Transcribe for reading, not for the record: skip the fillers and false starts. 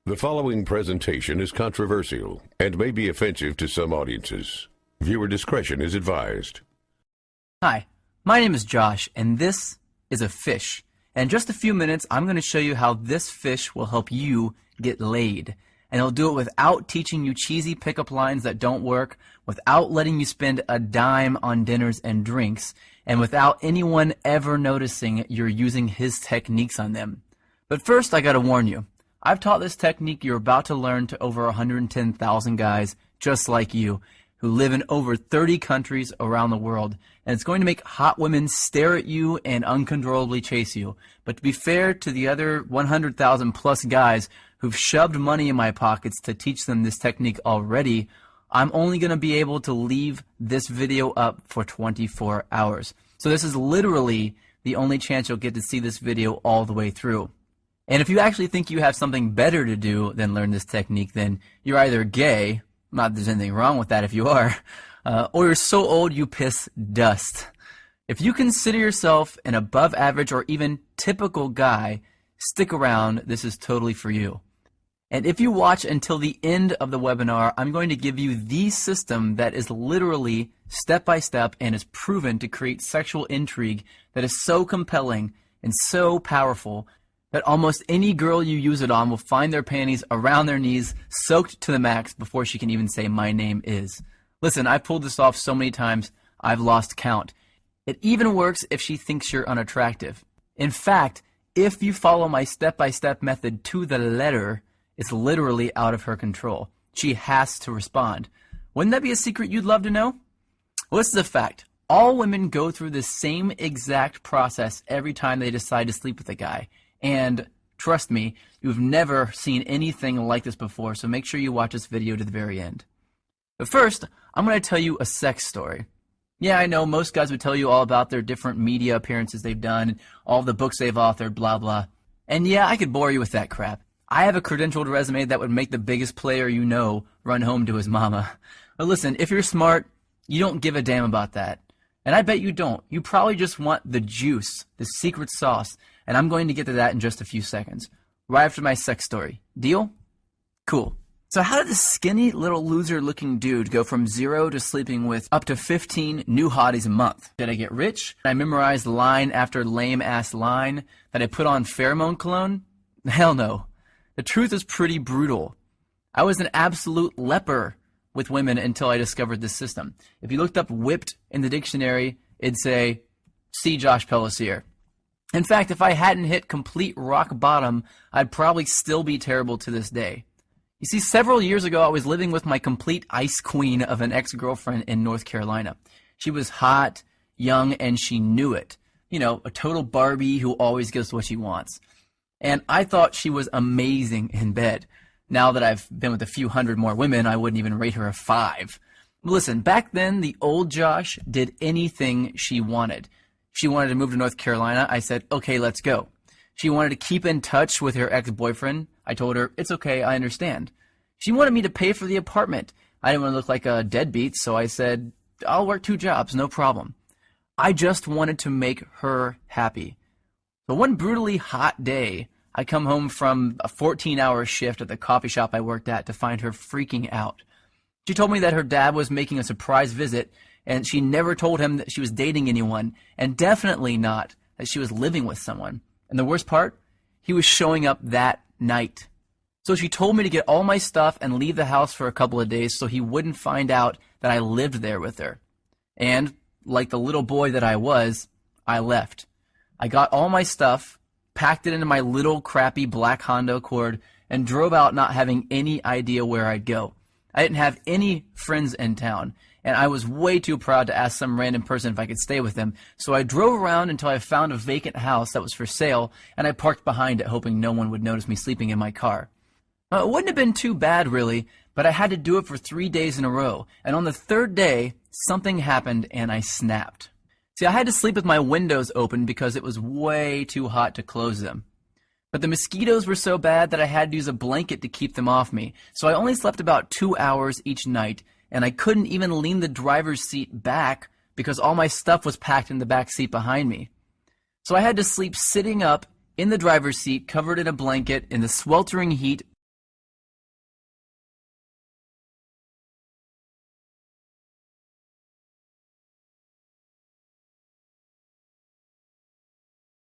The following presentation is controversial and may be offensive to some audiences. Viewer discretion is advised. Hi, my name is Josh, and this is a fish. And in just a few minutes, I'm going to show you how this fish will help you get laid. And it'll do it without teaching you cheesy pickup lines that don't work, without letting you spend a dime on dinners and drinks, and without anyone ever noticing you're using his techniques on them. But first, I gotta warn you. I've taught this technique you're about to learn to over 110,000 guys just like you who live in over 30 countries around the world, and it's going to make hot women stare at you and uncontrollably chase you. But to be fair to the other 100,000 plus guys who've shoved money in my pockets to teach them this technique already, I'm only going to be able to leave this video up for 24 hours. So this is literally the only chance you'll get to see this video all the way through. And if you actually think you have something better to do than learn this technique, then you're either gay, not that there's anything wrong with that if you are, or you're so old you piss dust. If you consider yourself an above average or even typical guy, stick around, this is totally for you. And if you watch until the end of the webinar, I'm going to give you the system that is literally step by step and is proven to create sexual intrigue that is so compelling and so powerful that almost any girl you use it on will find their panties around their knees, soaked to the max before she can even say, "My name is." Listen, I've pulled this off so many times, I've lost count. It even works if she thinks you're unattractive. In fact, if you follow my step-by-step method to the letter, it's literally out of her control. She has to respond. Wouldn't that be a secret you'd love to know? Well, this is a fact. All women go through the same exact process every time they decide to sleep with a guy. And trust me, you've never seen anything like this before, so make sure you watch this video to the very end. But first, I'm going to tell you a sex story. Yeah, I know most guys would tell you all about their different media appearances they've done, and all the books they've authored, blah, blah. And yeah, I could bore you with that crap. I have a credentialed resume that would make the biggest player you know run home to his mama. But listen, if you're smart, you don't give a damn about that. And I bet you don't. You probably just want the juice, the secret sauce, and I'm going to get to that in just a few seconds, right after my sex story. Deal? Cool. So how did this skinny little loser-looking dude go from 0 to sleeping with up to 15 new hotties a month? Did I get rich? Did I memorize line after lame-ass line? Did I put on pheromone cologne? Hell no. The truth is pretty brutal. I was an absolute leper with women until I discovered this system. If you looked up whipped in the dictionary, it'd say, see Josh Pellisier. In fact, if I hadn't hit complete rock bottom, I'd probably still be terrible to this day. You see, several years ago, I was living with my complete ice queen of an ex-girlfriend in North Carolina. She was hot, young, and she knew it. You know, a total Barbie who always gets what she wants. And I thought she was amazing in bed. Now that I've been with a few hundred more women, I wouldn't even rate her a 5. Listen, back then, the old Josh did anything she wanted. She wanted to move to North Carolina. I said, okay, let's go. She wanted to keep in touch with her ex-boyfriend. I told her, it's okay, I understand. She wanted me to pay for the apartment. I didn't want to look like a deadbeat, so I said, I'll work 2 jobs, no problem. I just wanted to make her happy. So one brutally hot day, I come home from a 14-hour shift at the coffee shop I worked at to find her freaking out. She told me that her dad was making a surprise visit, and she never told him that she was dating anyone, and definitely not that she was living with someone. And the worst part, he was showing up that night. So she told me to get all my stuff and leave the house for a couple of days so he wouldn't find out that I lived there with her. And, like the little boy that I was, I left. I got all my stuff, packed it into my little crappy black Honda Accord, and drove out not having any idea where I'd go. I didn't have any friends in town, and I was way too proud to ask some random person if I could stay with them, so I drove around until I found a vacant house that was for sale, and I parked behind it hoping no one would notice me sleeping in my car. It wouldn't have been too bad, really, but I had to do it for 3 days in a row, and on the 3rd day, something happened and I snapped. See, I had to sleep with my windows open because it was way too hot to close them. But the mosquitoes were so bad that I had to use a blanket to keep them off me, so I only slept about 2 hours each night, and I couldn't even lean the driver's seat back because all my stuff was packed in the back seat behind me. So I had to sleep sitting up in the driver's seat, covered in a blanket, in the sweltering heat,